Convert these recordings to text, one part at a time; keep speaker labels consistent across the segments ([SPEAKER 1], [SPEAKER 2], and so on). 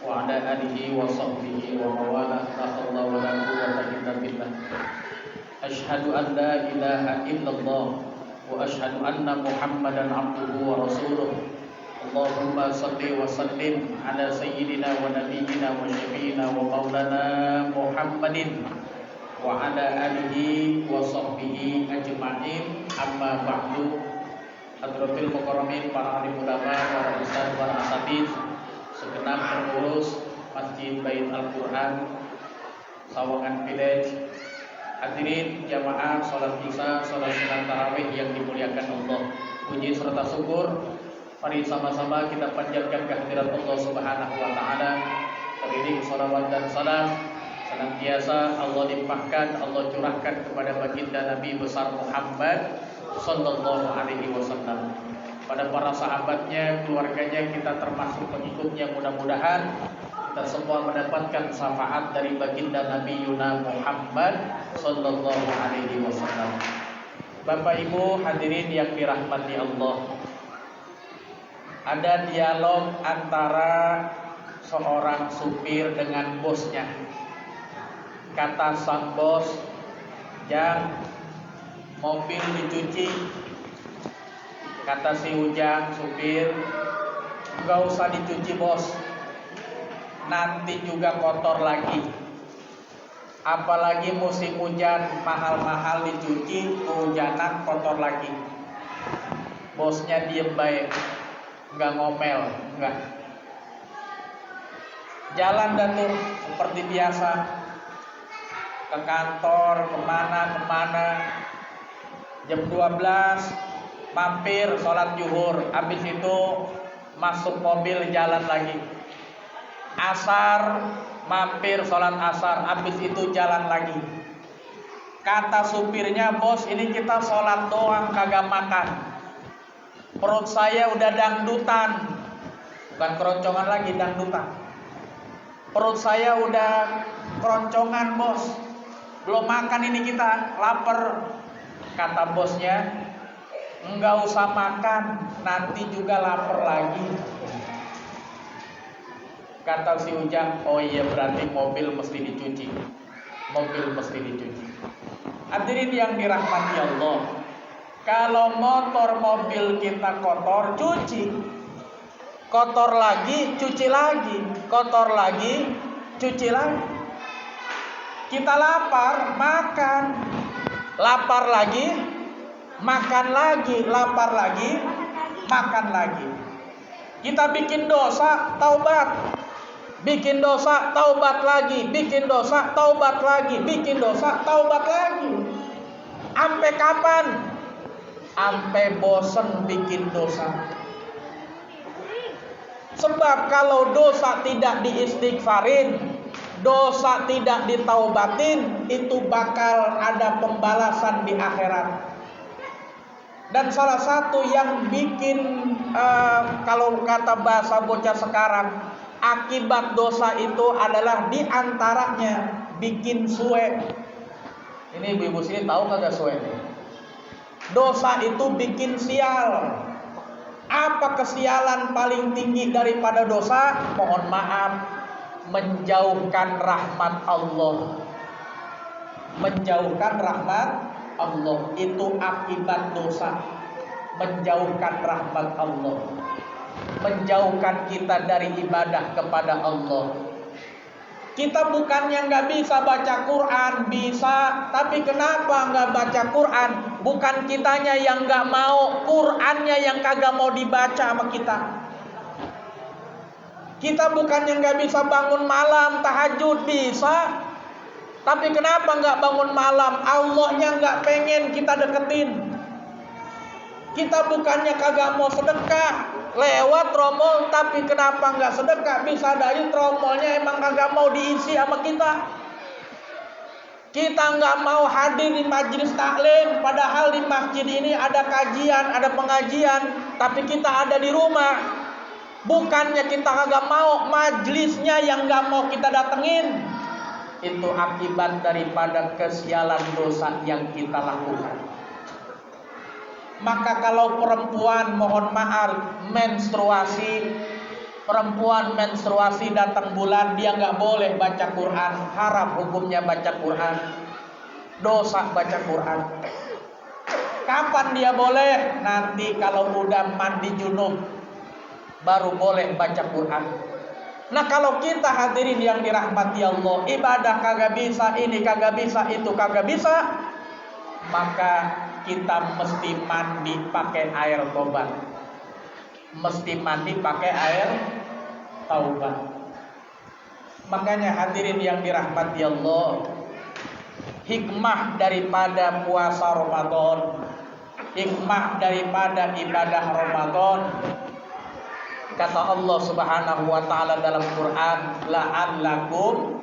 [SPEAKER 1] wa ala alihi wa sahbihi wa mawalah la haula wa la quwwata illa billah. Asyhadu an la ilaha illallah wa asyhadu anna Muhammadan abduhu wa rasuluh. Allahumma salli wa sallim ala sayyidina wa nabiyyina wa syafi'ina wa maulana Muhammadin wa ala alihi wa sahbihi ajma'in. Amma ba'du. Hadratil mukarramin, para alim ulama, para ustaz, para asatidz, segenap pengurus Masjid Bait Al-Quran Sawangan Village, hadirin jamaah salat Isya, salat sunat tarawih yang dimuliakan Allah. Puji serta syukur mari sama-sama kita panjatkan kehadirat Allah Subhanahu wa taala. Teriring salawat dan salam senantiasa Allah limpahkan, Allah curahkan kepada baginda Nabi besar Muhammad sallallahu alaihi wasallam, pada para sahabatnya, keluarganya, kita termasuk pengikutnya. Mudah-mudahan kita semua mendapatkan syafaat dari baginda Nabi Yuna Muhammad sallallahu alaihi wasallam. Bapak Ibu hadirin yang dirahmati Allah, ada dialog antara seorang supir dengan bosnya. Kata sang bos, "Jang, mobil dicuci." Kata si Ujang, supir, "Enggak usah dicuci bos, nanti juga kotor lagi. Apalagi musim hujan, mahal-mahal dicuci, kehujanan kotor lagi." Bosnya diem baik, enggak ngomel, enggak. Jalan dan tuh seperti biasa, ke kantor, kemana. Jam 12 mampir sholat zuhur, habis itu masuk mobil jalan lagi. Asar mampir sholat asar, habis itu jalan lagi. Kata supirnya, "Bos, ini kita sholat doang kagak makan. Perut saya udah dangdutan." Bukan keroncongan lagi, dangdutan. "Perut saya udah keroncongan bos, belum makan ini kita, lapar." Kata bosnya, "Enggak usah makan, nanti juga lapar lagi." Kata si Ujang, "Oh iya, berarti mobil mesti dicuci. Mobil mesti dicuci." Hadirin yang dirahmati Allah, kalau motor mobil kita kotor, cuci. Kotor lagi, cuci lagi. Kotor lagi, cuci lagi. Kita lapar, makan. Lapar lagi, makan lagi. Lapar lagi, makan lagi. Kita bikin dosa, taubat. Bikin dosa, taubat lagi. Bikin dosa, taubat lagi. Bikin dosa, taubat lagi. Sampai kapan? Sampai bosen bikin dosa. Sebab kalau dosa tidak diistighfarin, dosa tidak ditaubatin, itu bakal ada pembalasan di akhirat. Dan salah satu yang bikin kalau kata bahasa bocah sekarang, akibat dosa itu adalah diantaranya bikin suwe. Ini ibu-ibu sini tahu kagak suwe? Dosa itu bikin sial. Apa kesialan paling tinggi daripada dosa? Mohon maaf, menjauhkan rahmat Allah. Menjauhkan rahmat Allah itu akibat dosa. Menjauhkan rahmat Allah, menjauhkan kita dari ibadah kepada Allah. Kita bukannya nggak bisa baca Quran, bisa. Tapi kenapa nggak baca Quran? Bukan kitanya yang nggak mau, Qurannya yang kagak mau dibaca sama kita. Kita bukannya nggak bisa bangun malam tahajud, bisa. Tapi kenapa nggak bangun malam? Allahnya nggak pengen kita deketin. Kita bukannya kagak mau sedekah, lewat tromol, tapi kenapa nggak sedekah? Bisa dari tromolnya emang kagak mau diisi sama kita. Kita nggak mau hadir di majelis taklim, padahal di masjid ini ada kajian, ada pengajian, tapi kita ada di rumah. Bukannya kita kagak mau, majelisnya yang nggak mau kita datengin. Itu akibat daripada kesialan dosa yang kita lakukan. Maka kalau perempuan, mohon maaf, menstruasi, Perempuan menstruasi datang bulan, dia nggak boleh baca Quran. Haram hukumnya baca Quran. Dosa baca Quran. Kapan dia boleh? Nanti kalau udah mandi junub, baru boleh baca Quran. Nah kalau kita hadirin yang dirahmati Allah, ibadah kagak bisa, ini kagak bisa, itu kagak bisa, maka kita mesti mandi pakai air tobat. Mesti mandi pakai air taubat. Makanya hadirin yang dirahmati Allah, hikmah daripada puasa Ramadan, hikmah daripada ibadah Ramadan, kata Allah Subhanahu wa taala dalam Quran, la'allakum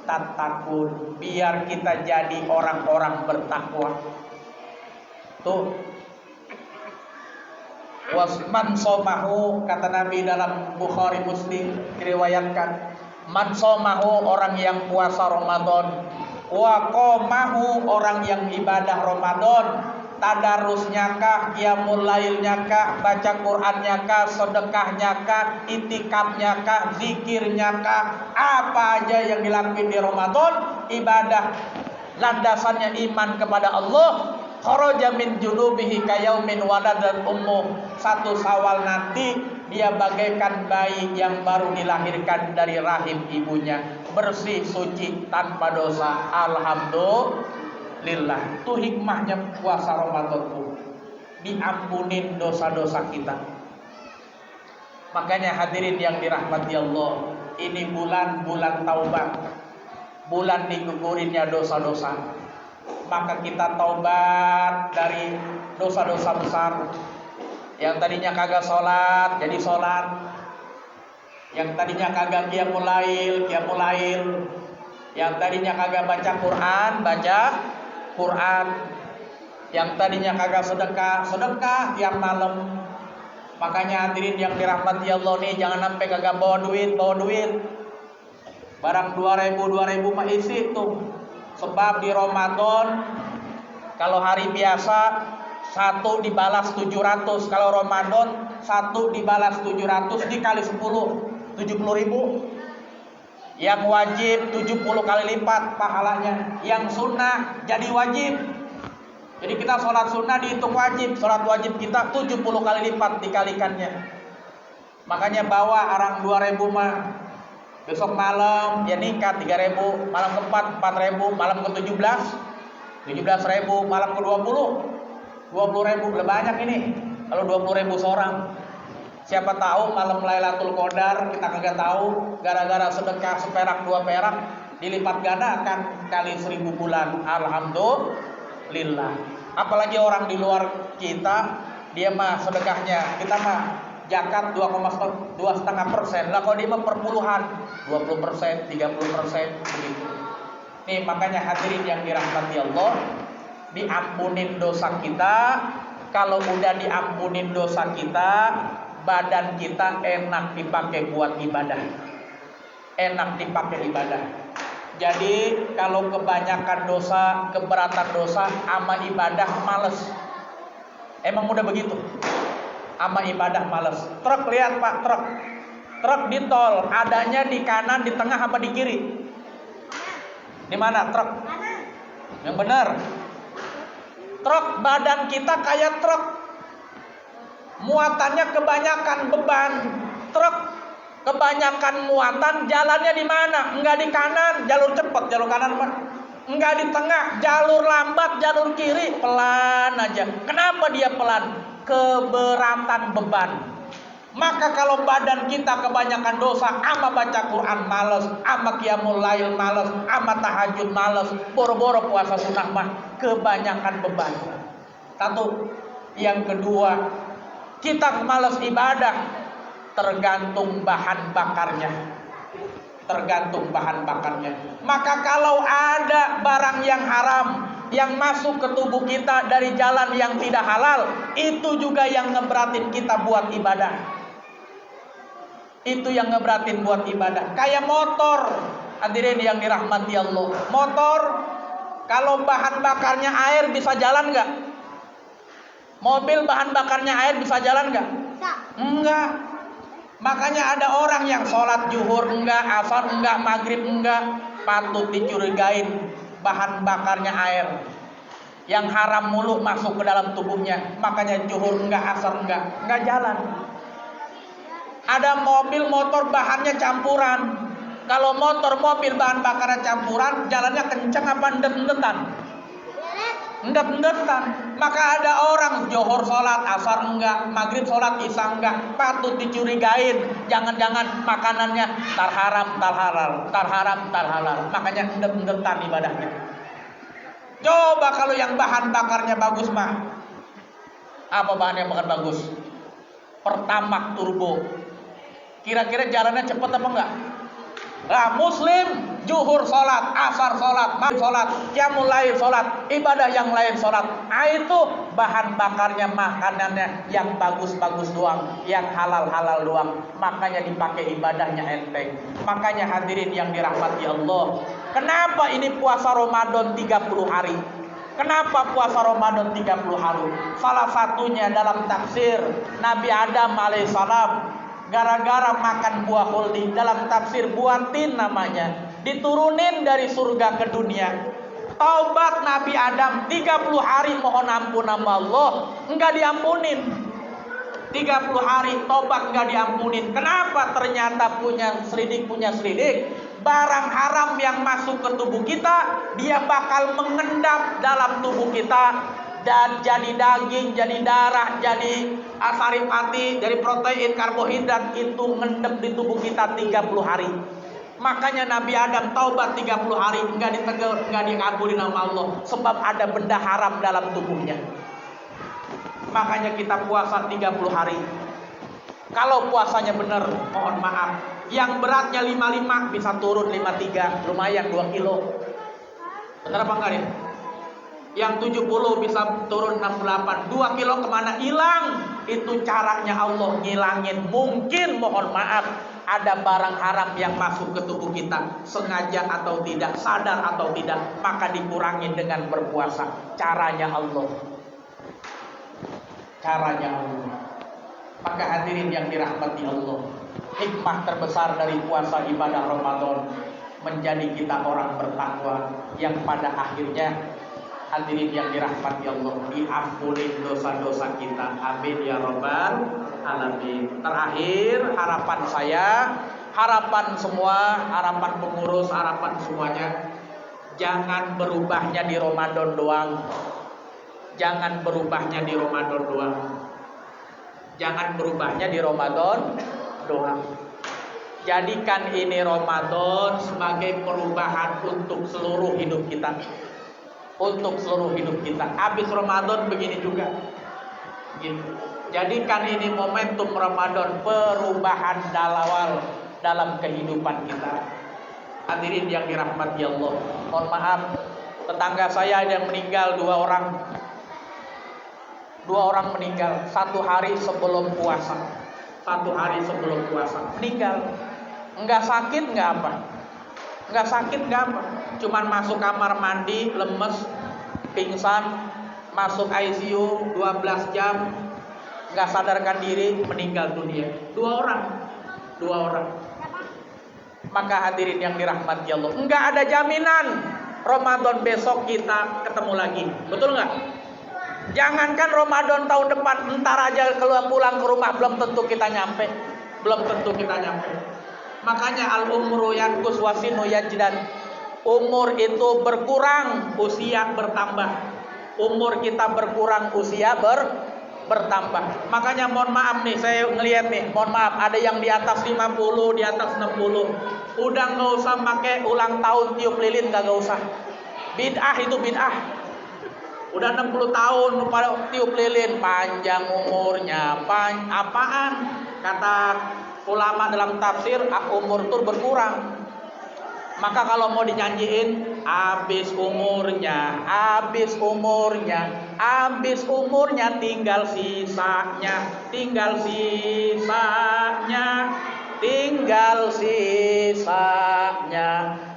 [SPEAKER 1] tattaqun, biar kita jadi orang-orang bertakwa. Tuh, wasman somahu, kata Nabi dalam Bukhari Muslim diriwayatkan, man somahu, orang yang puasa Ramadan, wa qomahu, orang yang ibadah Ramadan, tadarusnya kah, qiyamul lailnya kah, baca Qur'annya kah, sedekahnya kah, itikafnya kah, zikirnya kah, apa aja yang dilakukan di Ramadan, ibadah landasannya iman kepada Allah, kharaja min junubihi kayaumin waladat ummu, 1 Syawal nanti dia bagaikan bayi yang baru dilahirkan dari rahim ibunya, bersih suci tanpa dosa. Alhamdulillah. Itu hikmahnya puasa Ramadan tuh, diampunin dosa-dosa kita. Makanya hadirin yang dirahmati Allah, ini bulan taubat, bulan digugurinnya dosa-dosa. Maka kita taubat dari dosa-dosa besar. Yang tadinya kagak sholat jadi sholat, yang tadinya kagak qiyamul lail, yang tadinya kagak baca Quran, baca Quran, yang tadinya kagak sedekah tiap malam. Makanya hadirin yang dirahmati Allah nih, jangan sampai kagak bawa duit. Barang 2000 mah isi tuh. Sebab di Ramadan kalau hari biasa 1 dibalas 700, kalau Ramadan 1 dibalas 700 dikali 10, 70.000. Yang wajib 70 kali lipat pahalanya, yang sunnah jadi wajib. Jadi kita sholat sunnah dihitung wajib, sholat wajib kita 70 kali lipat dikalikannya. Makanya bawa arang 2.000 mah, besok malam ya nikah 3.000, malam keempat 4.000, malam ke-17 17.000, malam ke-20 20.000. Lebih banyak ini kalau 20.000 seorang. Siapa tahu malam Lailatul Qadar kita kagak tahu, gara-gara sedekah seperak 2 perak dilipat gandakan kali 1000 bulan. Alhamdulillah. Apalagi orang di luar kita, dia mah sedekahnya, kita mah zakat 2,5%. Lah kalau dia mah perpuluhan 20%, 30% begitu. Nih makanya hadirin yang dirahmati Allah, diampunin dosa kita. Kalau udah diampunin dosa kita, badan kita enak dipakai buat ibadah, enak dipakai ibadah. Jadi kalau kebanyakan dosa, keberatan dosa, ama ibadah males. Emang udah begitu, ama ibadah males. Truk, lihat Pak, truk di tol, adanya di kanan, di tengah, apa di kiri? Di mana truk? Yang benar. Truk, badan kita kayak truk, muatannya kebanyakan beban. Truk kebanyakan muatan, jalannya di mana? Enggak di kanan, jalur cepat, jalur kanan Pak. Enggak di tengah, jalur lambat, jalur kiri, pelan aja. Kenapa dia pelan? Keberatan beban. Maka kalau badan kita kebanyakan dosa, ama baca Quran males, ama qiyamul lail males, ama tahajud males, boro-boro puasa sunnah mah, kebanyakan beban. Satu. Yang kedua, kita males ibadah, tergantung bahan bakarnya. Maka kalau ada barang yang haram yang masuk ke tubuh kita dari jalan yang tidak halal, itu juga yang ngeberatin kita buat ibadah. Itu yang ngeberatin buat ibadah. Kayak motor, hadirin yang dirahmati Allah. Motor kalau bahan bakarnya air bisa jalan nggak? Mobil bahan bakarnya air bisa jalan nggak? Enggak. Makanya ada orang yang sholat zuhur enggak, asar enggak, maghrib enggak, patut dicurigain bahan bakarnya air. Yang haram mulu masuk ke dalam tubuhnya. Makanya zuhur enggak, asar enggak jalan. Ada mobil motor bahannya campuran. Kalau motor mobil bahan bakarnya campuran, jalannya kencang apa endet-endetan? Endet-endetan. Maka ada orang zuhur sholat, asar enggak, maghrib sholat, isya enggak, patut dicurigain. Jangan-jangan makanannya tar haram, tar halal. Makanya endet-endetan ibadahnya. Coba kalau yang bahan bakarnya bagus mah. Apa bahan yang bakar bagus? Pertamax turbo. Kira-kira jalannya cepet apa enggak? Nah, muslim zuhur sholat, asar sholat, maghrib sholat, qiyamul lail sholat, ibadah yang lain sholat. Nah, itu bahan bakarnya, makanannya yang bagus-bagus doang, yang halal-halal doang. Makanya dipakai ibadahnya enteng. Makanya hadirin yang dirahmati Allah, kenapa ini puasa Ramadan 30 hari? Kenapa puasa Ramadan 30 hari? Salah satunya dalam tafsir Nabi Adam alaihissalam gara-gara makan buah khuldi, dalam tafsir buah tin namanya, diturunin dari surga ke dunia. Taubat Nabi Adam 30 hari mohon ampun sama Allah, enggak diampunin. 30 hari taubat enggak diampunin. Kenapa? Ternyata punya selidik. Barang haram yang masuk ke tubuh kita, dia bakal mengendap dalam tubuh kita dan jadi daging, jadi darah, jadi asam hati, dari protein, karbohidrat, itu ngendep di tubuh kita 30 hari. Makanya Nabi Adam taubat 30 hari enggak ditegur, enggak dikabulin sama Allah, sebab ada benda haram dalam tubuhnya. Makanya kita puasa 30 hari. Kalau puasanya benar, mohon maaf, yang beratnya 55 bisa turun 53, lumayan 2 kilo. Benar apa enggak nih? Yang 70 bisa turun 68, 2 kilo kemana? Hilang. Itu caranya Allah ngilangin. Mungkin mohon maaf ada barang haram yang masuk ke tubuh kita, sengaja atau tidak, sadar atau tidak, maka dikurangin dengan berpuasa. Caranya Allah. Maka hadirin yang dirahmati Allah, hikmah terbesar dari puasa ibadah Ramadan menjadi kita orang bertakwa yang pada akhirnya, hadirin yang dirahmati Allah, diampuni dosa-dosa kita. Amin ya rabbal alamin. Terakhir, harapan saya, harapan semua, harapan pengurus, harapan semuanya, jangan berubahnya di Ramadan doang. Jangan berubahnya di Ramadan doang. Jadikan ini Ramadan sebagai perubahan untuk seluruh hidup kita. Habis Ramadan begini juga. Gitu. Jadikan ini momentum Ramadan perubahan dalam kehidupan kita. Hadirin yang dirahmati Allah, mohon maaf, tetangga saya ada yang meninggal, 2 orang meninggal 1 hari sebelum puasa. Meninggal. Enggak sakit, enggak apa. Cuman masuk kamar mandi, lemes, pingsan, masuk ICU 12 jam, enggak sadarkan diri, meninggal dunia. 2 orang. Maka hadirin yang dirahmati Allah, enggak ada jaminan Ramadan besok kita ketemu lagi. Betul enggak? Jangankan Ramadan tahun depan, entar aja keluar pulang ke rumah belum tentu kita nyampe. Makanya al-umru yanqus wasinu yajdan. Umur itu berkurang, usia bertambah. Umur kita berkurang, usia bertambah. Makanya mohon maaf nih, saya ngelihat nih, mohon maaf, ada yang di atas 50, di atas 60. Udah nggak usah pakai ulang tahun tiup lilin, kagak usah. Bid'ah itu bid'ah. Udah 60 tahun pada tiup lilin, panjang umurnya. Apaan? Kata ulama dalam tafsir, umur itu berkurang. Maka kalau mau dinyanyiin, habis umurnya, tinggal sisanya.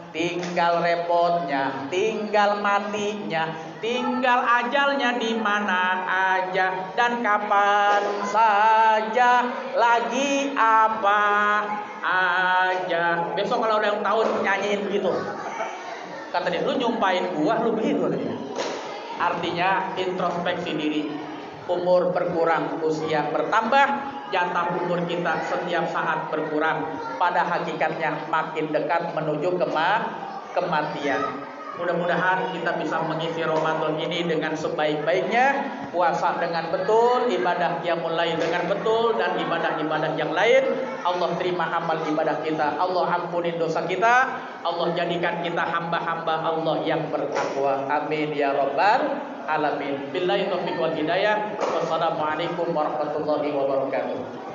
[SPEAKER 2] tinggal repotnya, tinggal matinya, tinggal ajalnya di mana aja dan kapan saja, lagi apa aja. Besok kalau ulang tahun nyanyiin begitu. Kata dia, lu nyumpahin gua, lu begitu katanya. Artinya introspeksi diri. Umur berkurang, usia bertambah, jatah umur kita setiap saat berkurang. Pada hakikatnya makin dekat menuju kematian. Mudah-mudahan kita bisa mengisi Ramadan ini dengan sebaik-baiknya, puasa dengan betul, ibadah yang mulai dengan betul, dan ibadah-ibadah yang lain. Allah terima amal ibadah kita, Allah ampuni dosa kita, Allah jadikan kita hamba-hamba Allah yang bertakwa. Amin ya rabbal alamin. Billahi taufiq wal hidayah. Wassalamualaikum warahmatullahi wabarakatuh.